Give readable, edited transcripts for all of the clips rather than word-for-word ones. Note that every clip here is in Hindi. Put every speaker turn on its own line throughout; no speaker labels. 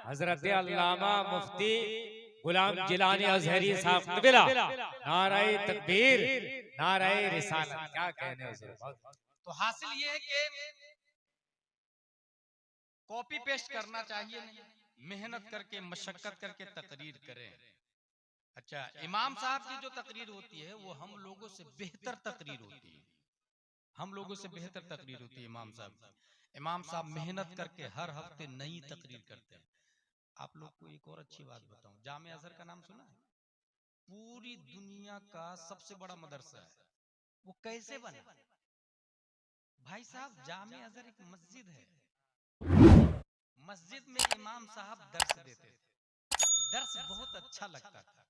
हजरत अल्लामा मुफ्ती गुलाम जिलानी अजहरी साहब कबीला, नाराए तकबीर, नाराए रिसालत। क्या कहने हुजूर।
तो हासिल ये है कि कॉपी पेस्ट करना चाहिए नहीं, मेहनत करके मशक्कत करके तकरीर करें। अच्छा, इमाम साहब की जो तकरीर होती है वो हम लोगों से बेहतर तकरीर होती है, हम लोगों से बेहतर तकरीर होती है इमाम साहब की। इमाम साहब मेहनत करके हर हफ्ते नई तकरीर करते हैं। आप लोग को एक और अच्छी बात बताऊं, जामे अजहर का नाम सुना है? पूरी दुनिया का सबसे बड़ा मदरसा है। वो कैसे बना? भाई साहब, जामे अजहर एक मस्जिद है, मस्जिद में इमाम साहब दर्स देते थे। दर्स बहुत अच्छा लगता था।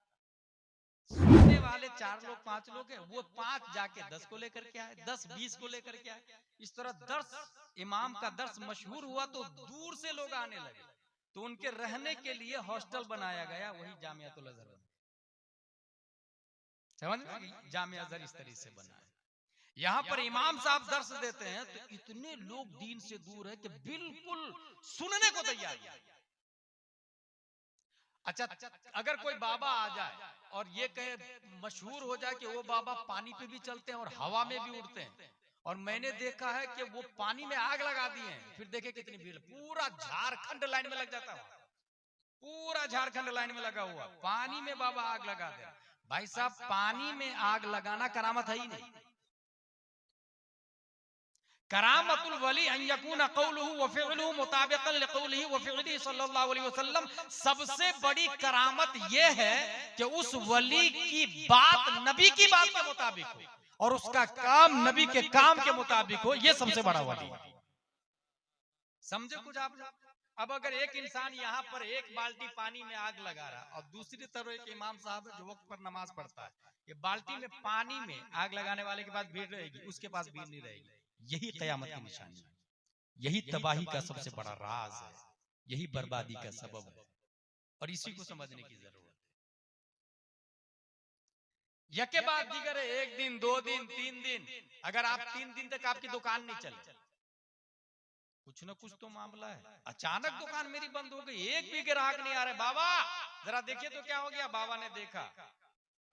सुनने वाले 4 लोग 5 लोग हैं, वो 5 जाके 10 को लेकर के आए, 10 20 को लेकर के आए। इस तरह दर्स, इमाम का दर्स मशहूर हुआ तो दूर से लोग आने लगे। तो उनके रहने के लिए हॉस्टल बनाया गया, वही जामियातुल अजहर बना। समझ में आ गई? जामिया अजहर इस तरह से बना है। यहाँ पर इमाम साहब दर्स देते हैं तो इतने लोग दीन से दूर है कि बिल्कुल सुनने को तैयार नहीं। अच्छा, अगर कोई बाबा आ जाए और ये कहे, मशहूर हो जाए कि वो बाबा पानी पे भी चलते हैं और हवा में भी उड़ते हैं, और मैंने देखा है कि वो पानी में आग लगा दिए हैं, फिर देखे कितनी भीड़, पूरा झारखंड लाइन में लग जाता है। पूरा झारखंड लाइन में लगा हुआ, पानी में बाबा आग लगा दे। भाई साहब, पानी में आग लगाना करामत है ही नहीं। करामतुल वली अन यकून क़ौलुहु व फ़िअलुहु मुताबिक़न लिक़ौलिही व फ़िअलिही सल्लल्लाहु अलैहि वसल्लम। सबसे बड़ी करामत यह है कि उस वली की बात नबी की बात के मुताबिक हो और उसका काम नबी के काम के मुताबिक हो। यह सबसे बड़ा वली। समझे कुछ आप? अब अगर एक इंसान यहाँ पर एक बाल्टी पानी में आग लगा रहा और दूसरी तरफ एक इमाम साहब जो वक्त पर नमाज पढ़ता है, ये बाल्टी में पानी में आग लगाने वाले के पास भीड़ रहेगी, उसके पास भीड़ नहीं रहेगी। यही कयामत की निशानी है, यही तबाही का सबसे बड़ा राज है, यही बर्बादी का सबब है, और इसी को समझने की जरूरत है। यके बाद दीगर है, 1 दिन 2 दिन 3 दिन, अगर आप 3 दिन तक आपकी दुकान नहीं चले, कुछ ना कुछ तो मामला है। अचानक दुकान मेरी बंद हो गई, एक भी ग्राहक नहीं आ रहे, बाबा जरा देखिए तो क्या हो गया। बाबा ने देखा,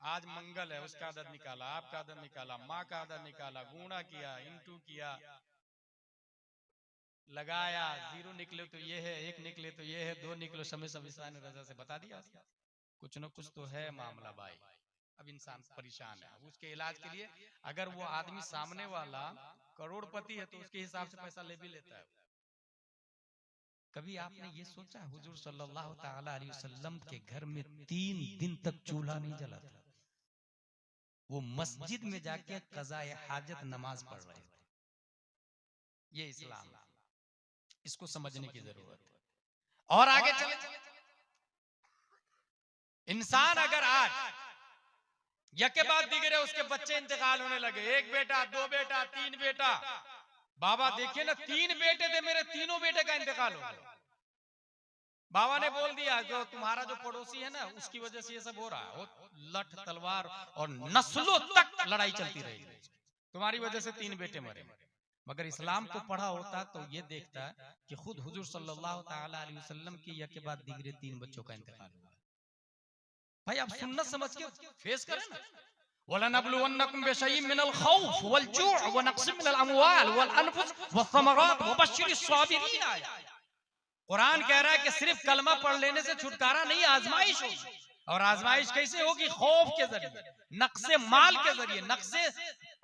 आज मंगल है, उसका आदत निकाला, आपका आदत निकाला, माँ का आदत निकाला, गुणा किया, इंटू किया, लगाया, 0 निकले तो ये है, 1 निकले तो ये है, 2 निकले, समय समय रजा से बता दिया। कुछ न कुछ तो है मामला भाई। अब इंसान परेशान है। उसके इलाज के लिए अगर वो आदमी सामने वाला करोड़पति है तो उसके हिसाब से पैसा ले भी लेता है। कभी आपने ये सोचा, हुजूर सल्लल्लाहु ताला अलैहि वसल्लम के घर में 3 दिन तक चूल्हा नहीं जला था। वो मस्जिद में जाके कज़ाए हाजत नमाज पढ़ रहे थे। ये इस्लाम, इसको समझने की जरूरत है। और आगे चले, इंसान अगर आज यके बाद दिगरे उसके बच्चे इंतकाल होने लगे, 1 बेटा 2 बेटा 3 बेटा, बाबा देखिए ना 3 बेटे थे मेरे, तीनों बेटे का इंतकाल हो गया। बाबा ने बोल दिया जो तुम्हारा जो पड़ोसी है ना, उसकी वजह से ये सब हो रहा है। लठ तलवार और नस्लों तक लड़ाई चलती रहेगी, तुम्हारी वजह से 3 बेटे मरे। मगर इस्लाम को पढ़ा होता तो ये देखता कि खुद हुजूर सल्लल्लाहु ताला अलैहि वसल्लम की यके बाद दिगरे 3 बच्चों का इंतकाल हुआ। भाई आप सुन्नत समझ के फेस करें ना। वलनब्लुवन्नकुम बिशैइन मिनल खौफ वल जूअ व नक्सिम मिनल अमवाल वल अनफुस वस्समरात वबश्शिरिस साबिरीन। कुरान कह रहा है कि सिर्फ कलमा पढ़ लेने से छुटकारा नहीं, आजमाइश होगी। और आजमाइश कैसे होगी? खौफ के जरिए, नक्शे माल के जरिए, नक्शे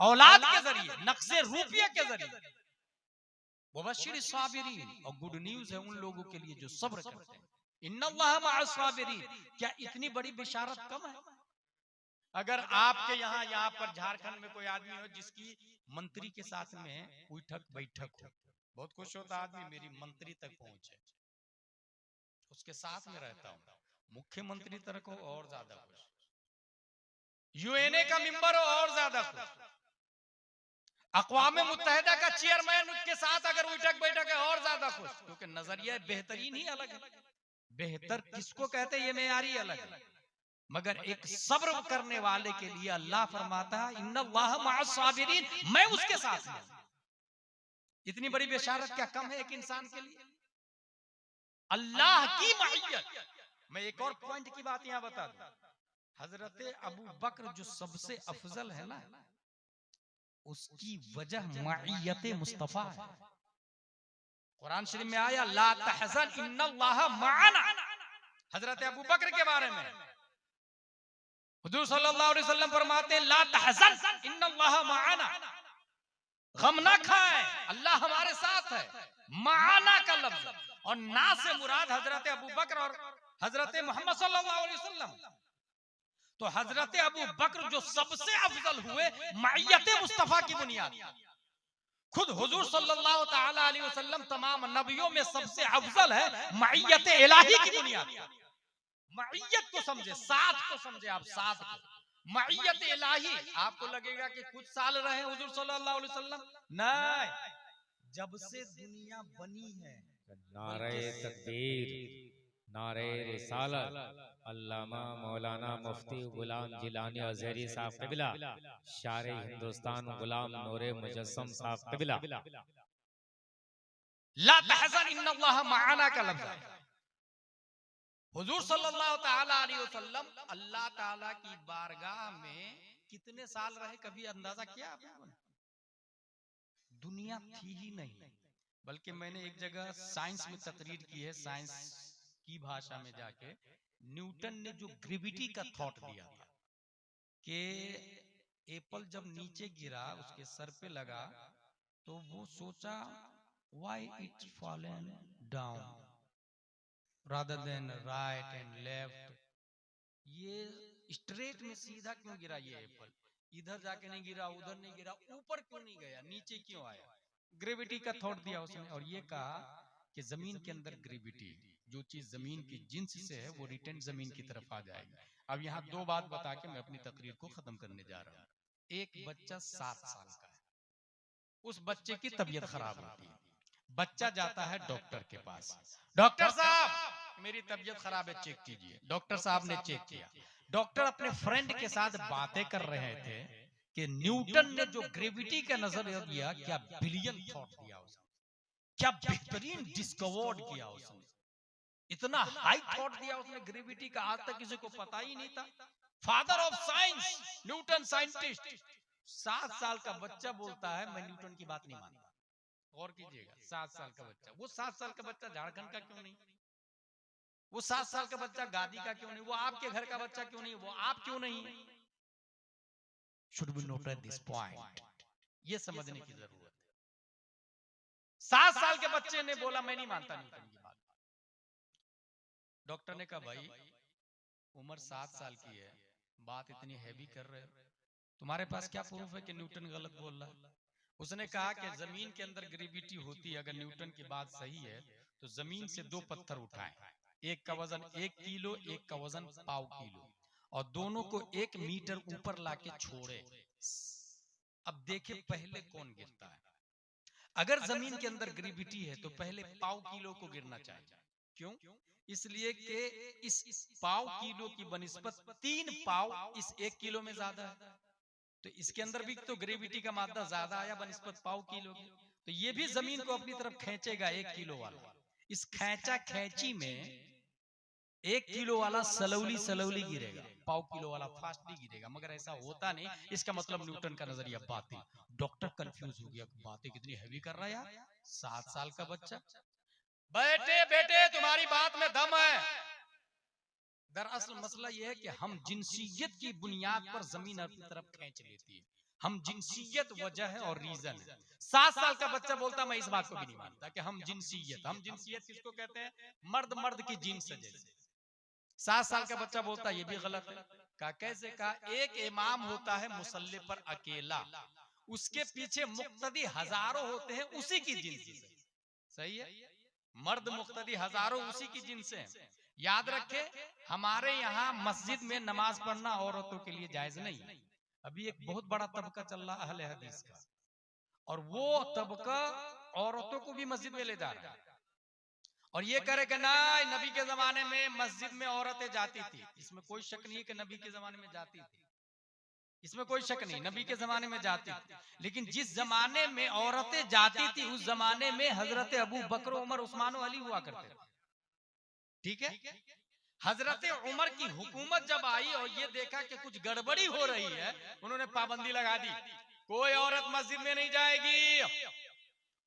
औलाद के जरिए, नक्शे रुपये के जरिए। वबश्शिरिस साबिरीन, और गुड न्यूज है उन लोगों के लिए जो सब्र करते हैं। इन्नल्लाह मअस साबिरीन। क्या इतनी बड़ी बिशारत कम है? अगर आपके यहाँ पर झारखंड में कोई आदमी हो जिसकी मंत्री के साथ में उठक बैठक हो, बहुत खुश होता आदमी मेरी मंत्री तक पहुंचे, उसके साथ में रहता हूं, मुख्यमंत्री तक हो और ज्यादा खुश, यूएनए का मेंबर हो और ज्यादा खुश, अक़वाम मुत्तहिदा का चेयरमैन के साथ अगर उठक बैठक है और ज्यादा खुश, क्योंकि नजरिया बेहतरीन ही अलग है। बेहतर किसको कहते हैं ये मेयारी अलग है, मगर एक सब्र करने वाले के लिए अल्लाह फरमाता है इन्नल्लाह मअस साबिरीन, मैं उसके साथ हूं। इतनी बड़ी बेशारत क्या कम है एक इंसान के लिए? अल्लाह की मईयत। मैं एक और पॉइंट की बात यहां बता दूं, हजरत अबू बकर जो सबसे अफजल है ना, उसकी वजह मईयत मुस्तफा है। कुरान शरीफ में आया ला तहज़न इन्नल्लाह मअना, हजरत अबू बकर के बारे में हुजूर सल्लल्लाहु अलैहि वसल्लम फरमाते हैं ला तहज़न इन्नल्लाह मअना, गम ना खाएं, अल्लाह हमारे साथ है। मआना का लफ्ज और ना से मुराद हजरत अबू बकर और हजरत मोहम्मद सल्लल्लाहु अलैहि वसल्लम। तो हजरत अबू बकर जो सबसे अफजल हुए मईयत मुस्तफा की बुनियाद। खुद हुजूर सल्लल्लाहु ताला अलैहि वसल्लम तमाम नबियों में सबसे अफजल है मईयत इलाही की बुनियाद। मईयत को समझे, साथ को समझे आप, साथ को मईयत इलाही। आपको लगेगा कि कुछ साल रहे हुजूर सल्लल्लाहु अलैहि वसल्लम, नहीं, जब से दुनिया बनी है।
नारे तकबीर, नारे रिसालत, अल्लामा मौलाना मुफ्ती गुलाम जिलानी अजहरी साहब क़िबला, शारे हिंदुस्तान गुलाम नूरे मुजस्सम साहब क़िबला।
ला तहज़न इन्नल्लाह मआना का लफ्ज है। हुजूर सल्लल्लाहु ताला अलैहि वसल्लम अल्लाह ताला की बारगाह में कितने साल रहे, कभी अंदाजा किया आप लोगों ने? दुनिया थी ही नहीं। बल्कि मैंने एक जगह साइंस में तकरीर की है, साइंस की भाषा में जाके, न्यूटन ने जो ग्रेविटी का थॉट दिया था कि एप्पल जब नीचे गिरा उसके सर पे लगा तो वो सोचा why it fallen down rather than right and left, ये स्ट्रेट में सीधा क्यों गिरा ये एप्पल, इधर जाके नहीं गिरा, उधर नहीं गिरा, ऊपर क्यों नहीं गया, नीचे क्यों आया? ग्रेविटी का थॉट दिया उसने और ये कहा कि जमीन के अंदर ग्रेविटी, जो चीज जमीन की जिन्स से है वो रिटर्न जमीन की तरफ आ जाएगी। अब यहाँ दो बात बता के मैं अपनी तकरीर को खत्म करने जा रहा हूँ। एक बच्चा 7 साल का है, उस बच्चे की तबीयत खराब होती है, बच्चा जाता है डॉक्टर के पास, डॉक्टर साहब मेरी तबीयत खराब है, चेक कीजिए। डॉक्टर साहब ने चेक किया, डॉक्टर अपने फ्रेंड के साथ बातें कर रहे थे कि न्यूटन ने जो ग्रेविटी का नजरिया दिया, क्या बिलियन थॉट दिया उसने, क्या बेहतरीन डिस्कवर्ड किया उसने, इतना हाई थॉट दिया उसने ग्रेविटी का, आज तक किसी को पता ही नहीं था। Father of science, Newton scientist. 7 साल का बच्चा बोलता है मैं न्यूटन की बात नहीं मानता। गौर कीजिएगा, 7 साल का बच्चा, वो 7 साल का बच्चा झारखंड का क्यों नहीं, वो 7 साल का बच्चा गादी का क्यों नहीं, वो आपके घर का बच्चा क्यों नहीं, वो आप क्यों नहीं? Should be noted this point, ये समझने की जरूरत है। 7 साल के बच्चे ने बोला मैं नहीं मानता न्यूटन की बात। डॉक्टर ने कहा भाई उम्र 7 साल की है, बात इतनी हैवी कर रहे हो, तुम्हारे पास क्या प्रूफ है कि न्यूटन गलत बोल रहा है? उसने कहा कि जमीन के अंदर ग्रेविटी होती है, अगर न्यूटन की बात सही है तो जमीन से 2 पत्थर उठाएं, एक का वजन 1 किलो, एक का वजन 1/4 किलो, और दोनों को 1 मीटर ऊपर लाके छोड़े। अब देखे पहले कौन गिरता है। अगर जमीन के अंदर ग्रेविटी है तो पहले 1/4 किलो को गिरना चाहिए। क्यों? इसलिए कि इस 1/4 किलो की बनिस्बत 3 पाव इस 1 किलो में ज्यादा है, तो इसके अंदर भी तो ग्रेविटी का मात्रा ज्यादा आया बनिस्बत 1/4 किलो की, तो ये भी जमीन को अपनी तरफ खींचेगा 1 किलो वाला। इस खींचा खींची में 1 किलो वाला सलौली सलौली गिरेगा, 1/4 किलो वाला फास्टली गिरेगा, मगर ऐसा होता नहीं। इसका मतलब न्यूटन का नजरिया बातिल। डॉक्टर कंफ्यूज हो गया, बातें कितनी हैवी कर रहा है यार, 7 साल का बच्चा। बेटे बेटे तुम्हारी बात में दम है। दरअसल मसला यह है कि हम जिनसियत की बुनियाद पर जमीन अपनी तरफ खींच लेती है। हम जिनसियत वजह है और रीजन है। 7 साल का बच्चा बोलता मैं इस बात को भी नहीं मानता कि हम जिनसियत किसको कहते हैं? मर्द मर्द की जिन्स है जैसे। 7 साल का बच्चा बोलता ये भी गलत है। कहा कैसे? कहा एक इमाम होता है मुसल्ले पर अकेला, उसके पीछे मुक्तदी हजारों होते हैं उसी की जिन्स से। सही है, मर्द मुक्तदी हजारों उसी की जिन्स है। याद रखे हमारे यहाँ मस्जिद में नमाज पढ़ना औरतों के लिए जायज नहीं। अभी एक बहुत बड़ा तबका चल रहा है अहले हदीस का, और वो तबका औरतों को भी मस्जिद में ले जा रहा है और ये करे कि ना नबी के जमाने में मस्जिद में औरतें जाती थी। इसमें कोई शक नहीं है कि नबी के जमाने में जाती थी, इसमें कोई शक नहीं, नबी के जमाने में जाती थी। लेकिन जिस जमाने में औरतें जाती थी उस जमाने में हजरत अबू बकर, उमर, उस्मान, अली हुआ करते थे। ठीक है। हजरत उमर की हुकूमत जब आई और ये देखा कि कुछ गड़बड़ी हो रही है, उन्होंने पाबंदी लगा दी, कोई औरत मस्जिद में नहीं जाएगी।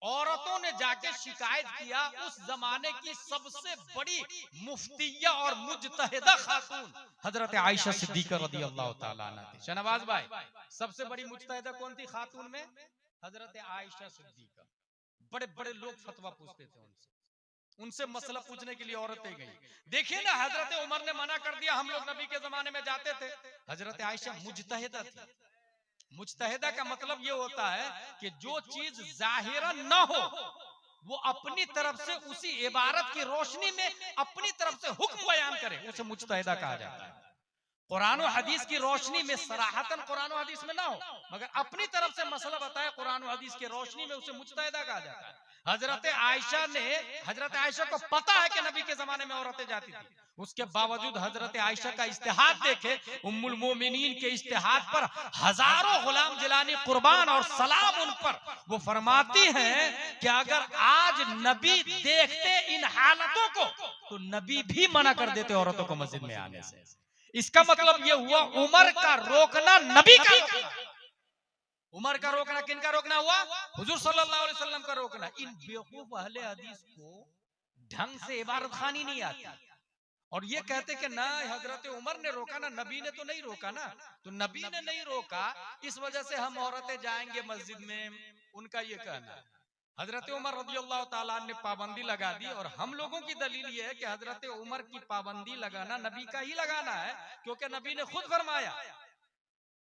औरतों ने जाके शिकायत किया, उस जमाने की सबसे बड़ी मुफ्तिया और मुजतहिदा खातून हजरत आयशा सिद्दीका रदियल्लाहु ताला अन्हा थी। शहनवाज भाई, सबसे बड़ी मुजतहिदा कौन थी खातून में? हजरत आयशा सिद्दीका। बड़े बड़े लोग फतवा पूछते थे उनसे मसला पूछने के लिए औरतें गई। देखिए ना, हजरत उमर ने मना कर दिया, हम लोग नबी के जमाने में जाते थे। हजरत आयशा मुजतहिदा थी। मुजतहिदा का मतलब ये होता है कि जो चीज जाहिरन न हो वो अपनी तरफ से उसी इबारत की रोशनी में अपनी तरफ से हुक्म बयान करे, उसे मुजतहिदा कहा जाता है। कुरान और हदीस की रोशनी में सराहतन कुरान और हदीस में ना हो, मगर अपनी तरफ से मसला बताए कुरान और हदीस की रोशनी में, उसे मुजतहिदा कहा जाता है। हजरत आयशा को पता है कि नबी के जमाने में औरतें जाती थी, उसके बावजूद हजरत आयशा का इस्तेहाद देखे, उम्मुल मोमिनीन के इस्तेहाद पर हजारों गुलाम जिलानी कुर्बान और सलाम उन पर। वो फरमाती हैं कि अगर आज नबी देखते इन हालतों को तो नबी भी मना कर देते औरतों को मस्जिद में आने से। इसका मतलब ये हुआ उमर का रोकना नबी का रोकना। उमर का रोकना किनका रोकना हुआ? हुजूर सल्लल्लाहु अलैहि वसल्लम का रोकना। इन बेवकूफ अहले हदीस को ढंग से इबारत खानी नहीं आती और ये कहते कि ना हजरत उमर ने रोका, ना नबी ने तो नहीं रोका ना, तो नबी ने नहीं रोका इस वजह से हम औरतें जाएंगे मस्जिद में, उनका ये कहना है। हजरत उमर रज़ियल्लाहु ताला ने पाबंदी लगा दी और हम लोगों की दलील ये है कि हजरत उमर की पाबंदी लगाना नबी का ही लगाना है, क्योंकि नबी ने खुद फरमाया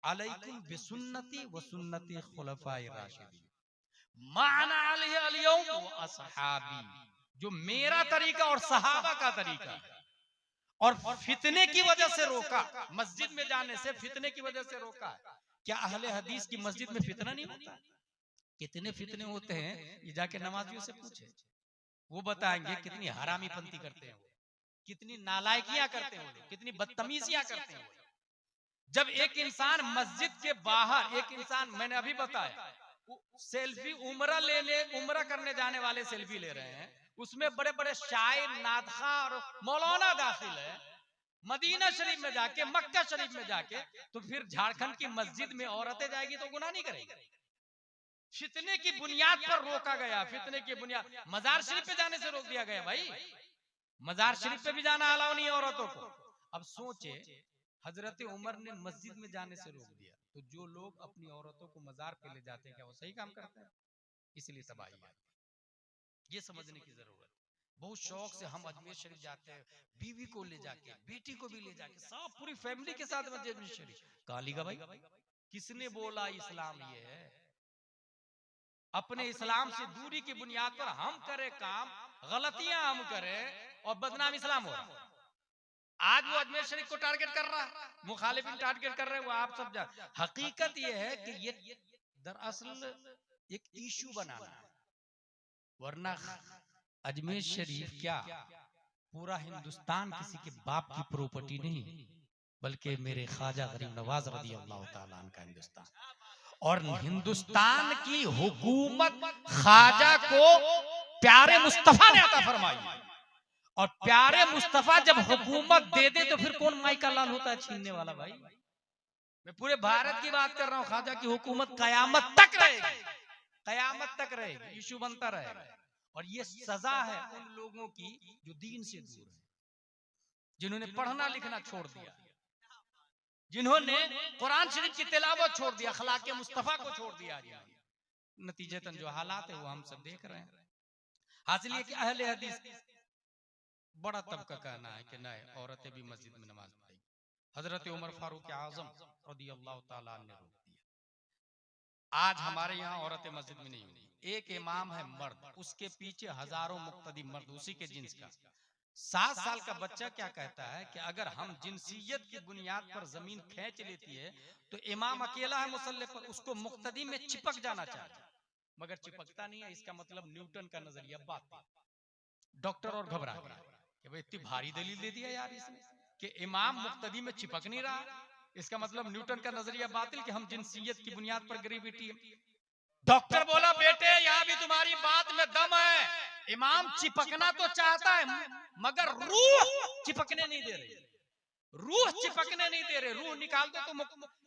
अलैकुम बिसुन्नती व सुन्नती खुलफाए राशिदीन माना अलैहि अल-यौम व असहाबी, जो मेरा तरीका और सहाबा का तरीका है। और फितने की वजह से रोका, मस्जिद में जाने से फितने की वजह से रोका। क्या अहले हदीस की मस्जिद में फितना नहीं होता? कितने फितने होते हैं, ये जाके नमाजियों से पूछे, वो बताएंगे कितनी हरामीपंती करते हैं वो, कितनी नालायकियां करते हैं वो, कितनी बदतमीजियां करते हैं वो। जब एक इंसान मस्जिद के बाहर, एक इंसान, मैंने अभी बताया सेल्फी उम्रा करने जाने वाले सेल्फी ले रहे हैं, उसमें बड़े बड़े शायर नादखा और मौलाना दाखिल है। मदीना शरीफ में जाके, मक्का शरीफ में जाके, तो फिर झारखंड की मस्जिद में औरतें जाएगी तो गुनाह नहीं करेगी? फितने की बुनियाद पर रोका गया, फितने की बुनियाद। मजार शरीफ पे जाने से रोक दिया गया भाई, मजार शरीफ पे भी जाना अलाउ नहीं औरतों को। अब सोचे, हजरत उमर ने मस्जिद में जाने से रोक दिया, तो जो लोग अपनी औरतों को मजार पे ले जाते हैं, क्या वो सही काम करते हैं? इसलिए तबाही है, ये समझने की जरूरत। बहुत शौक से हम अजमेर शरीफ जाते हैं, बीवी को ले जाके, बेटी को भी ले जाके, सब पूरी फैमिली के साथ अजमेर शरीफ। कहां लिखा भाई? किसने बोला इस्लाम ये है? अपने इस्लाम से दूरी की बुनियाद पर हम करें काम, गलतियां हम करें और बदनाम इस्लाम हो रहा। आज वो अजमेर शरीफ को टारगेट कर रहा है, मुखालिफिन टारगेट कर रहे हैं, वो आप सब जान। हकीकत ये है कि ये दरअसल एक इशू बनाना है, वरना अजमेर शरीफ क्या पूरा हिंदुस्तान किसी के बाप की प्रॉपर्टी नहीं, बल्कि मेरे ख्वाजा गरीब नवाज रज़ियल्लाहु ताला अन्हु का हिंदुस्तान। और हिंदुस्तान की हुकूमत ख्वाजा को प्यारे मुस्तफा ने अता फरमाई, और प्यारे मुस्तफा जब हुकूमत दे दे तो फिर कौन माई का लाल होता है छीनने वाला? भाई मैं पूरे भारत की बात कर रहा हूं, ख्वाजा की हुकूमत कयामत तक रहेगी, कयामत तक रहेगी, इशू बनता रहेगा। और ये सजा है उन लोगों की जो दीन से दूर है, जिन्होंने पढ़ना लिखना छोड़ दिया, जिन्होंने कुरान शरीफ की तिलावत छोड़ दिया, अखलाक मुस्तफा को छोड़ दिया। नतीजतन जो हालात है वो हम सब देख रहे हैं। हासिल ये कि अहले हदीस बड़ा तबका कहना है कि नहीं, औरतें भी मस्जिद में नमाज पढ़ेगी। हजरत उमर फारूक आजम रज़ियल्लाहु ताला ने रोक दिया। आज हमारे यहाँ औरतें मस्जिद में नहीं होंगी। एक इमाम है मर्द, उसके पीछे हजारों मुक्तदी मर्द उसी के जिन्स का। 7 साल का बच्चा क्या कहता है कि अगर हम जिनसियत की बुनियाद पर जमीन खींच लेती है तो इमाम अकेला है मुसल्ले पर, उसको मुक्तदी में चिपक जाना चाहिए, मगर चिपकता नहीं है। इसका मतलब न्यूटन का नजरिया बात। डॉक्टर और घबरा गया कि भाई इतनी भारी दलील दे दिया यार इसने कि इमाम मुक्तदी में चिपक नहीं रहा, इसका मतलब न्यूटन का नजरिया बातिल कि हम जिनसियत की बुनियाद पर ग्रेविटी। डॉक्टर बोला बेटे यहाँ भी तुम्हारी बात में दम है, इमाम चिपकना तो चाहता है मगर रूह चिपकने नहीं दे रही, रूह चिपकने नहीं दे रहे। रूह निकाल दो तो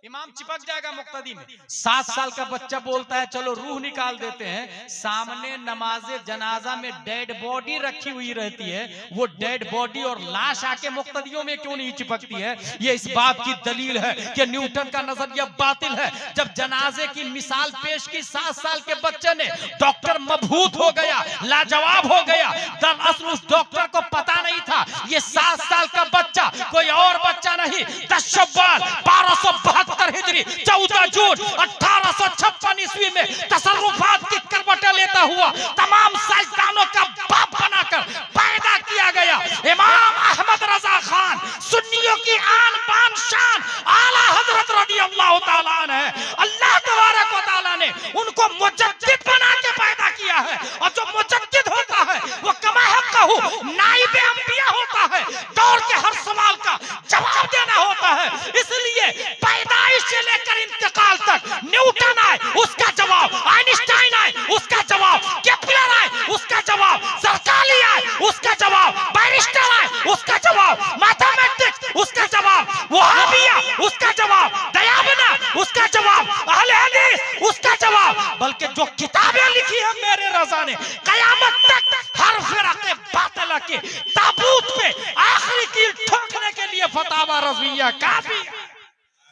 इमाम चिपक जाएगा मुक्तदी में। 7 साल का बच्चा बोलता है चलो रूह निकाल देते हैं, सामने नमाजे जनाजा में डेड बॉडी रखी हुई रहती है, वो डेड बॉडी और लाश आके मुक्तदियों में क्यों नहीं चिपकती है? ये इस बात की दलील है कि न्यूटन का नजरिया बातिल है। जब जनाजे की मिसाल पेश की 7 साल के बच्चे ने, डॉक्टर मबहूत हो गया, लाजवाब हो गया। दरअसल उस डॉक्टर को पता नहीं था ये 7 साल का बच्चा कोई और बच्चा नहीं, 10 शव्वाल 1272 हिजरी 14 जून 1856 ईस्वी में तसर्रुफात की करवटें लेता हुआ तमाम साइंसदानों का बाप बनाकर पैदा किया गया। इमाम अहमद रजा खान, सुन्नियों की आन बान शान, आला हजरत रज़ियल्लाहु ताला अन्हु, अल्लाह तबारक व तआला ने उनको मुजद्दिद बना के पैदा किया है। और जो मुजद्दिद होता है वो कमा हक़्क़हु नाइब अंबिया होता है, दौर के हर सवाल का जवाब देना होता है। इसलिए पैदाइश से लेकर इंतकाल तक न्यूटन आए उसका जवाब, आइंस्टाइन आए उसका जवाब, केपलर आए उसका जवाब, सरकाली आए उसका जवाब, बैरिस्टर आए उसका जवाब, मैथमेटिक्स उसका जवाब, वहाबिया उसका जवाब, दयाबना उसका जवाब, अहले हदीस उसका जवाब। बल्कि जो किताबें लिखी है मेरे रज़ा ने, कयामत तक हर फिरक़े बातिला के ताबूत पे आखिरी कील ठोकने के लिए फतावा रज़विया काफी।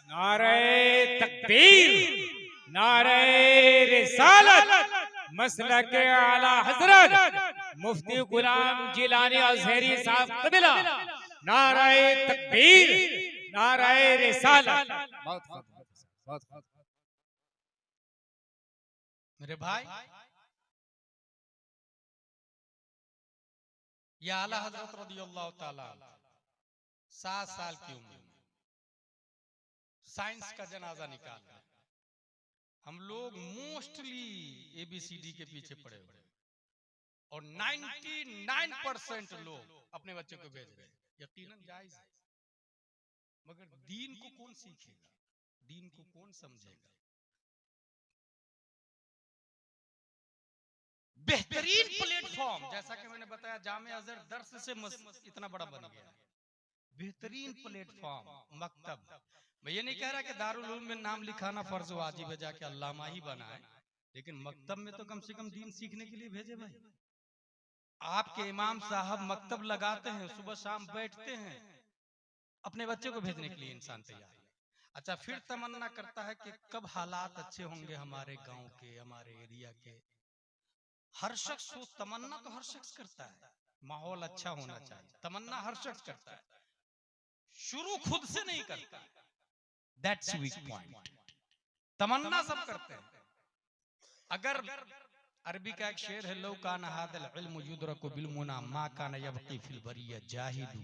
नारे तकबीर, नारे रिसालत, मसलक आला हजरत मुफ्ती गुलाम जिलानी अज़हरी साहब क़िबला, नारे तकबीर, नारे रिसालत। बहुत
मेरे भाई, या आला हजरत रज़ियल्लाहु ताला 7 साल की उम्र में साइंस का जनाजा निकाला। हम लोग मोस्टली ABCD के पीछे पड़े हुए और 99% लोग अपने बच्चे को भेज रहे हैं। यकीनन जायज है, मगर दीन को कौन सीखेगा, दीन को कौन समझेगा? बेहतरीन प्लेटफॉर्म, जैसा कि मैंने बताया जामिया अज़हर दर्स से इतना बड़ा बन गया है। बेहतरीन प्लेटफॉर्म मकतब। मैं ये नहीं कह रहा कि दारुल उलूम में नाम लिखाना फर्ज वाजिब है, जाके अल्लामा ही बना है, लेकिन मकतब में तो कम से कम दीन सीखने के लिए भेजे भाई। आपके इमाम साहब मकतब लगाते हैं, सुबह शाम बैठते हैं, अपने बच्चे को भेजने के लिए इंसान तैयार है। अच्छा, फिर तमन्ना करता है कि कब हालात अच्छे होंगे हमारे गांव के, हमारे एरिया के। हर शख्स को तमन्ना तो हर शख्स करता है, माहौल अच्छा होना चाहिए, तमन्ना हर शख्स करता है, शुरू खुद से नहीं करता। That's weak point. तमन्ना सब करते हैं। अगर अरबी का एक शेर है, लौ काना हादल इल्मु युद्रकु बिलमुना मा काना यबकी फिल बरिया जाहिदू।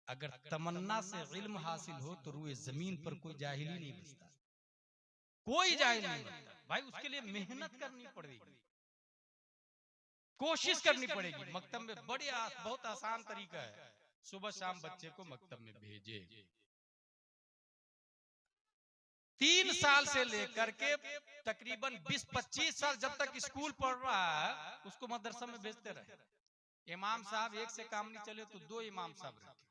अगर तमन्ना से इल्म हासिल हो तो रूए जमीन पर कोई जाहिल ही नहीं बचता, कोई जाहिल नहीं बनता भाई। उसके लिए मेहनत करनी पड़ेगी, कोशिश करनी पड़ेगी। मकतब में बहुत आसान तरीका है, सुबह शाम बच्चे को मकतब में भेजे। 3 साल से लेकर के तकरीबन 20-25 साल जब तक स्कूल पढ़ रहा है उसको मदरसा में भेजते रहे। इमाम साहब एक से काम नहीं चले तो 2 इमाम साहब रखे,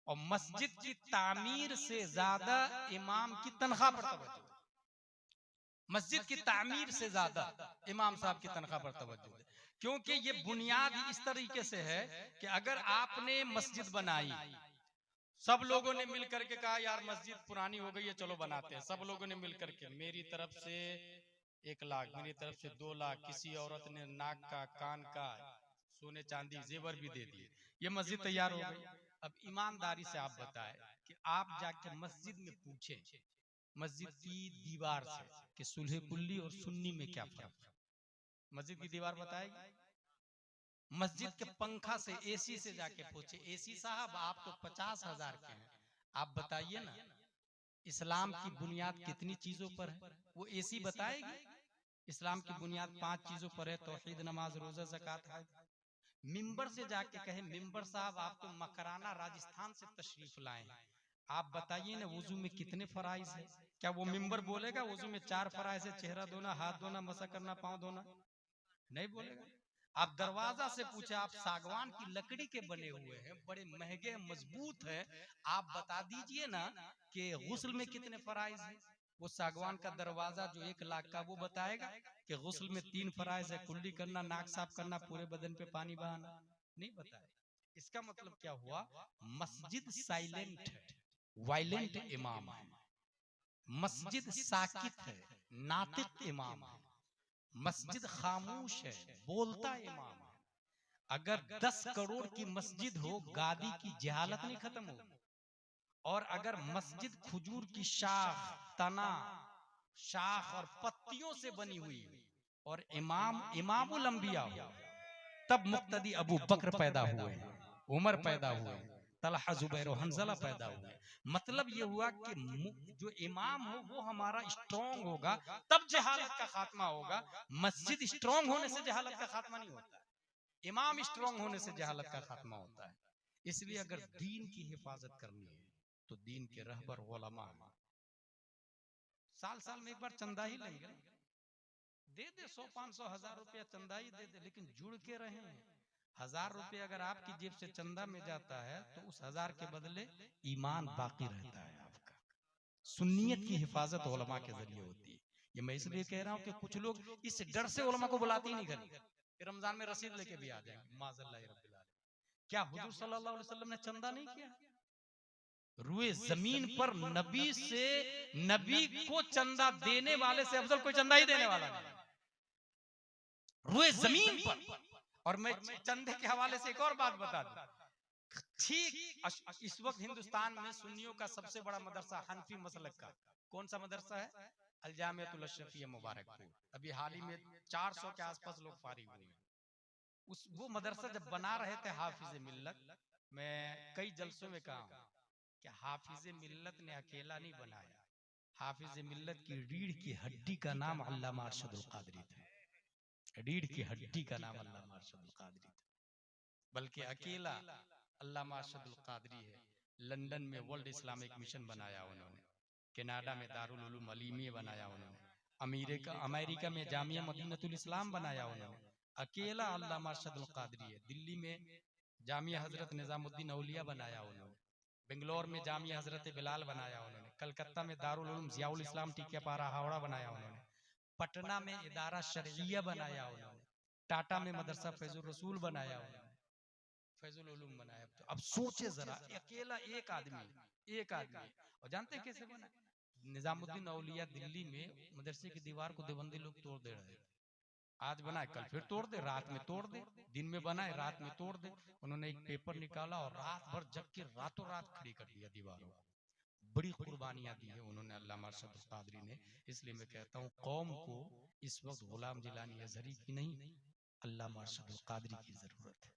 और मस्जिद की तामीर से ज्यादा इमाम की तनख्वाह पर तवज्जो, मस्जिद की तामीर से ज्यादा इमाम साहब की तनख्वाह पर तवज्जो है। क्योंकि ये बुनियाद इस तरीके से है कि अगर आपने मस्जिद बनाई, सब लोगों ने मिलकर के कहा यार मस्जिद पुरानी हो गई है चलो बनाते हैं, सब लोगों ने मिलकर के, मेरी तरफ से 1 लाख, मेरी तरफ से 2 लाख, किसी औरत ने नाक का, कान का, सोने चांदी जेवर भी दे दिए, ये मस्जिद तैयार हो गई। अब ईमानदारी से आप बताएं कि आप जाके मस्जिद में पूछें, मस्जिद की दीवार से कि सुलह कुल्ली और सुन्नी में क्या फर्क है, मस्जिद की दीवार बताएगी। मस्जिद के पंखा से, AC से जाके पूछे, AC साहब आप तो 50,000 के हैं, आप बताइए ना इस्लाम की बुनियाद कितनी चीजों पर है, वो AC बताएगी। इस्लाम की बुनियाद 5 चीजों पर है, तौहीद, नमाज, रोजा, ज़कात, हज। मिंबर से जाके कहे मिंबर साहब आप तो मकराना राजस्थान से तशरीफ लाए हैं, आप बताइए ना वुजू में कितने फराइज है। क्या वो मिंबर बोलेगा वुजू में 4 फराइज है, चेहरा धोना, हाथ धोना, मसा करना, पांव धोना? नहीं बोलेगा।
आप दरवाजा से पूछे, आप सागवान की लकड़ी के बने हुए हैं, बड़े महंगे मजबूत हैं, आप बता दीजिए ना कि गुस्ल में कितने फराइज हैं। वो सागवान का दरवाजा जो 1 लाख का, वो बताएगा कि गुस्ल में 3 फराइज है, कुल्ली करना, नाक साफ करना, पूरे बदन पे पानी बहाना, नहीं बताएगा। इसका मतलब क्या हुआ, मस्जिद साइलेंट है, वायलेंट इमाम है, मस्जिद साकित है, नातिक इमाम है, मस्जिद खामोश है, बोलता इमाम है। अगर 10 करोड़ की मस्जिद हो, गादी की जहालत नहीं खत्म होगी। और अगर मस्जिद खजूर की शाख, तना, शाख और पत्तियों से बनी हुई और इमाम इमामुल अंबिया हो, तब मुक्तदी अबू बकर पैदा हुए, उमर पैदा हुए, तलहा जुबैर और हंजला पैदा हुए। मतलब ये हुआ कि जो इमाम हो वो हमारा स्ट्रांग होगा, तब जहालत का खात्मा होगा। मस्जिद स्ट्रांग होने से जहालत का खात्मा नहीं होता, इमाम स्ट्रांग होने से जहालत का खात्मा होता है। इसलिए अगर दीन की हिफाजत करनी है तो दीन के रहबर उलमा हैं। साल साल में एक बार चंदा ही लेंगे ना, दे दे 100, 500, 1000 रुपया चंदा ही दे दे, लेकिन जुड़ के रहें। 1000 रुपया अगर आपकी जेब से चंदा में जाता है तो उस 1000 के बदले ईमान बाकी रहता है आपका। सुन्नियत की हिफाजत उलमा के जरिए होती है। ये मैं इसलिए कह रहा हूं कि कुछ लोग इस डर से उलमा को बुलाते ही नहीं करें, रमजान में रसीद लेके भी आ जाएंगे, माज़ल्लाह रब्बिल आलमीन। क्या हुजूर सल्लल्लाहु अलैहि वसल्लम ने चंदा नहीं किया? रुए जमीन पर नबी से, नबी को चंदा देने वाले से अफजल कोई चंदा ही देने वाला नहीं, रुए जमीन पर। और मैं चंदे के हवाले से एक और बात बता दूं, ठीक इस वक्त हिंदुस्तान में सुन्नियों का सबसे बड़ा मदरसा हनफी मसलक का कौन सा मदरसा है? अल जामिअतुल अशरफिया मुबारकपुर। अभी हाल ही में 400 के आसपास लोग फारिग हुए हैं। वो मदरसा जब बना रहे थे हाफिज मिल्लत, मैं कई जलसों में कहा हूं कि हाफिज मिल्लत ने अकेला नहीं बनाया, हाफिज मिल्लत की रीढ़ की हड्डी का नाम अल्लामा अरशदुल कादरी था। रीढ़ की हड्डी का नाम अल्लामा अरशदुल कादरी था। बल्कि अकेला अल्लामा अरशदुल कादरी है। लंदन में वर्ल्ड इस्लामिक मिशन बनाया उन्होंने, कनाडा में दारुल उलूम अलीमिया बनाया उन्होंने, अमेरिका में जामिया मदीनतुल इस्लाम बनाया उन्होंने। अकेला अल्लामा अरशदुल कादरी है। दिल्ली में जामिया हजरत निजामुद्दीन औलिया बनाया उन्होंने, बेंगलोर में जामिया हजरत बिलाल बनाया उन्होंने, कलकत्ता में दारुल उलूम जियाउल इस्लाम टीकियापारा हावड़ा बनाया उन्होंने, पटना में इदारा शरइया बनाया उन्होंने, टाटा में मदरसा फैजुल रसूल बनाया उन्होंने, फैजुल उलूम बनाया। तो अब सोचे जरा, अकेला एक आदमी। और जानते हैं कैसे बना? निजामुद्दीन औलिया दिल्ली में मदरसे की दीवार को देवबंदी लोग तोड़ दे रहे थे। आज बनाए कल फिर तोड़ दे, रात में तोड़ दे, दिन में बनाए रात में तोड़ दे। उन्होंने एक पेपर निकाला और रात भर जग के रातों रात खड़ी कर दिया दीवारों को। बड़ी कुर्बानियां दी है उन्होंने, अल्लामा अरशदुल कादरी ने। इसलिए मैं कहता हूँ कौम को इस वक्त गुलाम जिलानी अजहरी की नहीं, अल्लामा अरशदुल कादरी की जरूरत है।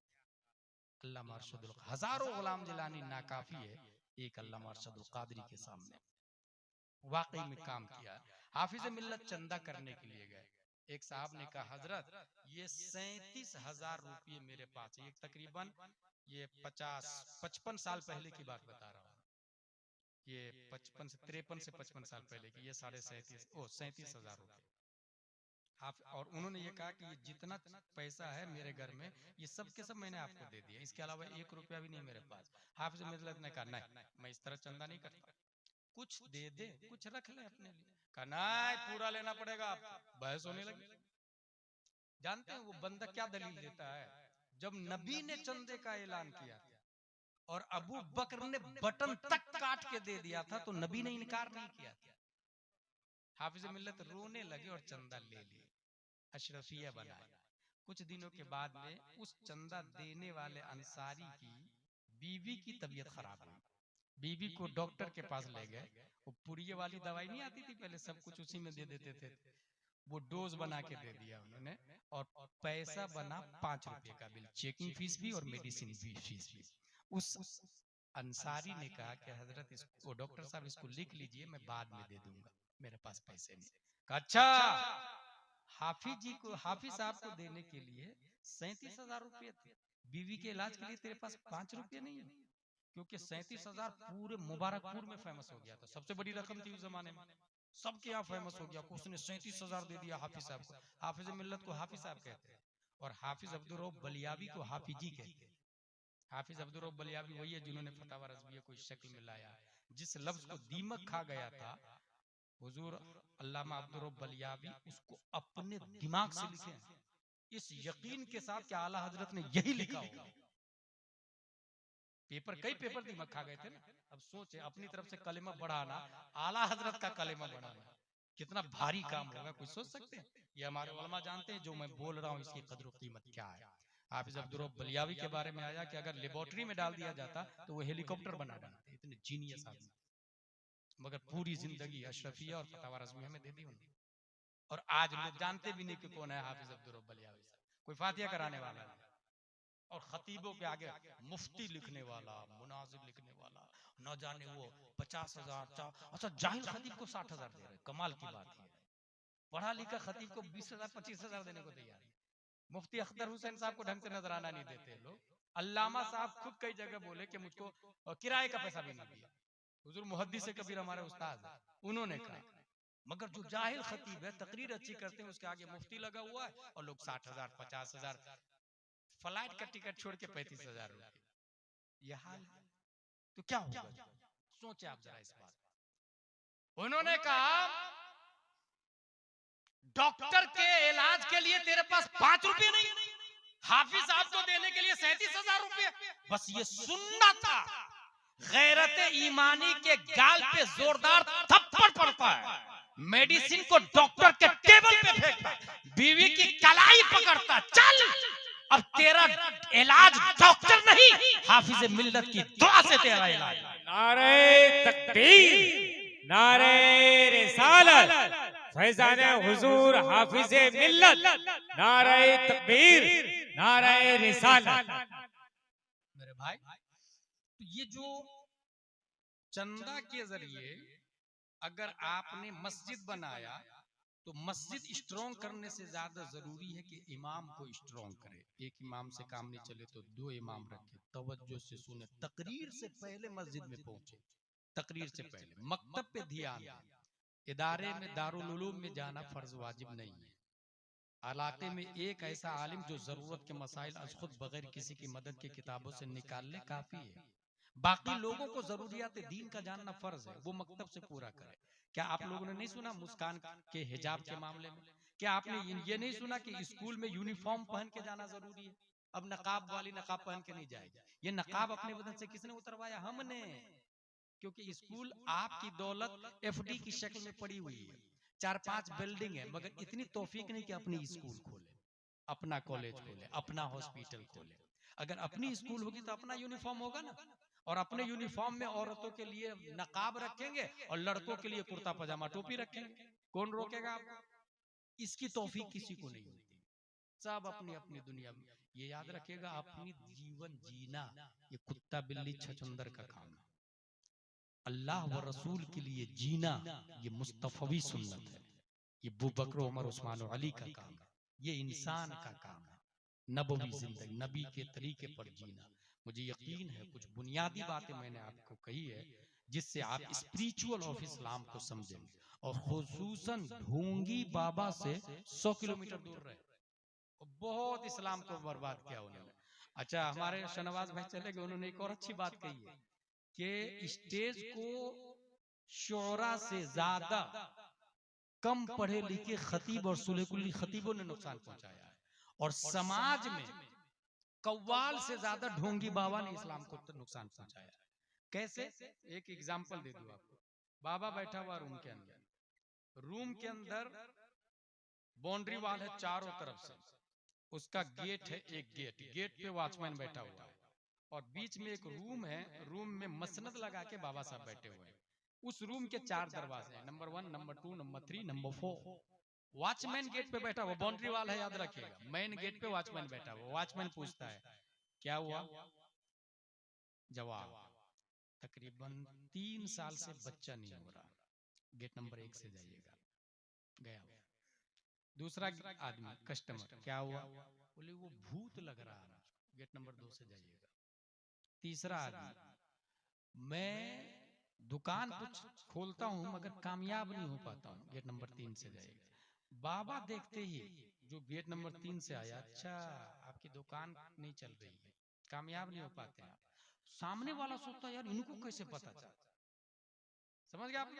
अल्लामा अरशदुल, हजारों गुलाम जिलानी नाकाफी है एक अल्लामा अरशदुल कादरी के सामने। वाकई में काम किया। हाफिज मिल्लत चंदा करने के लिए गए, एक साहब ने कहा हजरत ये 37,000 रुपये मेरे पास, ये तकरीबन ये 50-55 साल पहले की बात बता रहा हूँ, ये 53 से 55 साल पहले की, ये 37,000 रुपये। और उन्होंने ये कहा कि ये जितना पैसा है मेरे घर में, ये सब के सब मैंने आपको दे दिया, इसके अलावा 1 रुपया भी नहीं मेरे पास। हाफिज मिल्लत ने कहा नहीं, मैं इस तरह चंदा नहीं करता, कुछ दे दे, कुछ रख ले अपने लिए। कहा नहीं, पूरा लेना पड़ेगा आपको। बहस होने लगी। जानते हैं वो बंदा क्या दलील देता है? जब नबी ने चंदे का ऐलान किया था और अबू बकर ने बटन तक काट के दे दिया था, तो नबी ने इनकार नहीं किया था। हाफिज मिल्लत रोने लगे और चंदा ले लिए, अशरफिया बनाया। कुछ दिनों के बाद में उस चंदा देने वाले अंसारी की बीवी की तबीयत खराब हुई। बीवी को डॉक्टर के पास ले गए। वो पुड़िये वाली दवाई नहीं आती थी पहले, सब कुछ उसी में दे देते थे, वो डोज बना के दे दिया उन्होंने। और पैसा बना 5 रुपए का बिल, चेकिंग फीस भी और मेडिसिन फीस भी। उस अंसारी ने कहा कि हजरत इसको, डॉक्टर साहब इसको लिख लीजिए, मैं बाद में दे दूंगा, मेरे पास पैसे नहीं। कहा अच्छा। हाफिज जी को, हाफिज साहब को देने के लिए 37,000 रुपये थे, बीवी के इलाज के लिए तेरे पास 5 रुपये नहीं है? क्योंकि 37,000 पूरे मुबारकपुर में फेमस हो गया था, सबसे बड़ी रकम थी उस जमाने में, सबके यहाँ फेमस हो गया। उसने 37,000 दे दिया हाफिज साहब को। हाफिज मिल्लत को हाफिज साहब कहते हैं। और हाफिज अब्दुल रऊफ बलियावी को हाफिजी कहते हैं। हाफिज अब्दुल रऊफ बलियावी वही है जिन्होंने फतावा रज़विया को इस शक्ल में लाया। जिस लफ्ज को दीमक खा गया था, हुजूर अल्लामा अब्दुल रऊफ बलियावी उसको अपने दिमाग से लिखे हैं, इस यकीन के साथ कि आला हजरत ने यही लिखा होगा। पेपर, कई पेपर दिमाग खा गए थे ना। अब सोचे अपनी तरफ से कलेमा बढ़ाना, आला हजरत का कलेमा बढ़ाना कितना भारी काम होगा, कुछ सोच सकते हैं? ये हमारे उलमा जानते हैं जो मैं बोल रहा हूँ इसकी कद्र कीमत क्या है। हाफिज अब्दुल रऊफ बलियावी के बारे में आया कि अगर लेबोरेटरी में डाल दिया जाता तो वो हेलीकॉप्टर बना डालते, इतने जीनियस आदमी। मगर पूरी जिंदगी अशरफिया और फतावा रज़विया में दे दी उन्होंने। और आज लोग जानते भी नहीं कि कौन है हाफिज अब्दुल रऊफ बलियावी साहब। कोई फातिहा कराने वाला नहीं। और खतीबों के आगे मुफ्ती लिखने वाला, मुनाजिर लिखने वाला, न जाने वो 50,000। अच्छा, जाहिल खतीब को 60,000 दे रहे, कमाल की बात है। पढ़ा लिखा खतीब को 20,000 25,000 देने को तैयार है। मुफ्ती अख्तर हुसैन साहब को ढंग से नजराना नहीं देते लोग। अल्लामा साहब खुद कई जगह बोले कि मुझको किराए का पैसा भी नहीं दिया। हुजूर मुहद्दिस कबीर हमारे उस्ताद है, उन्होंने कहा। मगर जो जाहिल खतीब है, तकरीर अच्छी करते हैं, उसके आगे मुफ्ती लगा हुआ है और लोग 60,000 50,000, फ्लाइट का टिकट छोड़ के 35,000 रुपए। यह हाल है तो क्या होगा? सोचे आप जरा इस बात। उन्होंने कहा डॉक्टर के इलाज के लिए तेरे पास 5 रुपए नहीं, हाफिज साहब को देने के लिए 37,000 रुपए। बस ये सुनना था। गैरत ईमानी के गाल पे जोरदार थप्पड़ पड़ता है, मेडिसिन को डॉक्टर के टेबल पे फेंकता, बीवी की कलाई पकड़ता। चल, अब तेरा इलाज डॉक्टर नहीं, हाफिज मिल्लत की दुआ से तेरा इलाज।
नारे तकबीर, नारे रिसालत, फैजाने हुजूर हाफिज मिल्लत, नारे तकबीर, नारे रिसालत।
मेरे भाई, तो ये जो चंदा के जरिए अगर आपने मस्जिद बनाया, तो मस्जिद स्ट्रॉन्ग करने से ज्यादा जरूरी है कि इमाम को स्ट्रॉन्ग करे। एक इमाम से काम नहीं चले तो 2 इमाम रखे, तवज्जो से सुने, तकरीर से पहले मस्जिद में पहुंचे, तकरीर से पहले मकतब पे ध्यान दें। इदारे में, दारुल उलूम में जाना फर्ज वाजिब नहीं है। इलाके में एक ऐसा आलिम जो जरूरत के मसाइल अज खुद बगैर किसी की मदद की किताबों से निकाल ले काफी है। बाकी लोगों को जरूरियात दीन का जानना फर्ज है, वो मकतब से पूरा करे। क्या आप लोगों ने नहीं सुना मुस्कान के हिजाब के मामले में? क्या आपने ये नहीं सुना कि स्कूल में यूनिफॉर्म पहन के जाना जरूरी है? अब नकाब वाली नकाब पहन के नहीं जाएगी। ये नकाब अपने बदन से किसने उतरवाया? हमने। क्योंकि स्कूल आपकी दौलत एफडी की शक्ल में पड़ी हुई है, 4-5 बिल्डिंग है, मगर इतनी तौफीक नहीं कि अपनी स्कूल खोले, अपना कॉलेज खोले, अपना हॉस्पिटल खोले। अगर अपनी स्कूल होगी तो अपना यूनिफॉर्म होगा ना। और अपने यूनिफॉर्म में औरतों के लिए नकाब रखेंगे और लड़कों के लिए कुर्ता पजामा टोपी रखेंगे। कौन रोकेगा आपको? इसकी तौफीक किसी को नहीं होती। सब अपनी अपनी दुनिया में। ये याद रखिएगा, अपनी जीवन जीना ये कुत्ता बिल्ली छछुंदर का काम है। अल्लाह व रसूल के लिए जीना ये मुस्तफवी सुन्नत है। ये अबू बकर, उमर, उस्मान और अली का काम है। ये इंसान का काम है। नबवी जिंदगी, नबी के तरीके पर जीना। मुझे यकीन है कुछ बुनियादी बातें मैंने आपको कही है जिससे आप स्पिरिचुअल ऑफ इस्लाम को समझेंगे। और खुसूसन ढोंगी बाबा से 100 किलोमीटर दूर रहे, बहुत इस्लाम को बर्बाद किया उन्होंने। अच्छा, हमारे शहनवाज भाई चले गए, उन्होंने एक और अच्छी बात कही है कि स्टेज को शोरा से ज्यादा कम पढ़े लिखे खतीब और सुलेकुली खतीबों ने नुकसान पहुंचाया है, और समाज में कव्वाल से ज्यादा ढोंगी बाबा ने इस्लाम को नुकसान पहुंचाया है। कैसे? एक एग्जाम्पल दे दूं आपको। बाबा बैठा हुआ रूम के अंदर, रूम के अंदर बाउंड्री वाल है चारों तरफ से, उसका गेट है, एक गेट, गेट पे वॉचमैन बैठा हुआ है, और बीच में एक रूम है, रूम में मसनद लगा के बाबा साहब बैठे हुए हैं। उस रूम के 4 दरवाजे हैं, number 1, number 2, number 3, number 4। Watchman gate पे बैठा हुआ, बाउंड्री वाल है याद रखिएगा, मेन गेट पे वॉचमैन बैठा हुआ। वॉचमैन पूछता है क्या हुआ? जवाब, तकरीबन 3 साल से बच्चा नहीं हो रहा, गेट नंबर 1 से जाइएगा। गया। दूसरा आदमी कस्टमर, क्या हुआ? बोले वो भूत लग रहा है, गेट नंबर 2 से जाइएगा। तीसरा आदमी, मैं दुकान कुछ खोलता हूं मगर कामयाब नहीं हो पाता हूं, गेट नंबर 3 से जाइएगा। बाबा देखते ही जो गेट नंबर 3 से आया, अच्छा आपकी दुकान नहीं चल रही है, कामयाब नहीं हो पाते हैं आप। सामने वाला सोचता है यार इनको कैसे पता चला, समझ गया आप?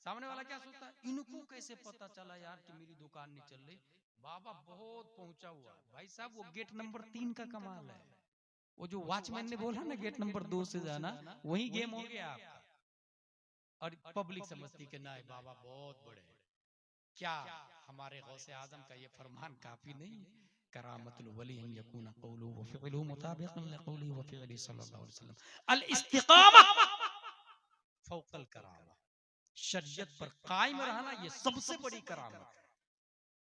सामने वाला क्या सोचता है, इनको कैसे पता चला यार कि मेरी दुकान नहीं चल रही। बाबा बहुत पहुंचा हुआ भाई साहब, वो गेट नंबर 3 का कमाल है। वो जो वॉचमैन ने बोला ना गेट नंबर 2 से जाना, वही गेम हो गया आपका। और पब्लिक समझती कि नहीं बाबा बहुत बड़े हैं। क्या हमारे गौसे आजम का ये फरमान काफी नहीं, करामतुल वली अन यकून क़ौलुहु व फ़िअलुहु मुताबिक़न लिक़ौलिहि व फ़िअलिहि सल्लल्लाहु अलैहि वसल्लम, अल इस्तिक़ामा फ़ौक़ल करामा, शरीयत पर कायम रहना ये सबसे बड़ी करामत है।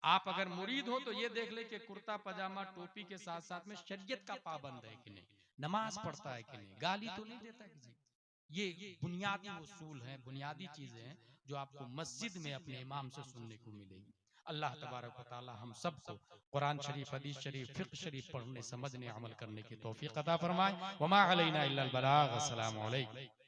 आप अगर मुरीद हो तो ये देख ले कि कुर्ता पजामा टोपी के साथ साथ में शरीयत का पाबंद है कि नहीं, नमाज पढ़ता है कि नहीं, गाली तो नहीं देता किसी को। ये बुनियादी उसूल हैं, बुनियादी चीजें हैं जो आपको मस्जिद में अपने इमाम से सुनने को मिलेगी। अल्लाह तबारक व तआला हम सबको कुरान शरीफ, हदीस शरीफ, फिक्र शरीफ पढ़ने, समझने, अमल करने की तौफीक अता फरमाए। वमा अलैना इल्लल बलाग। अस्सलामु अलैकुम।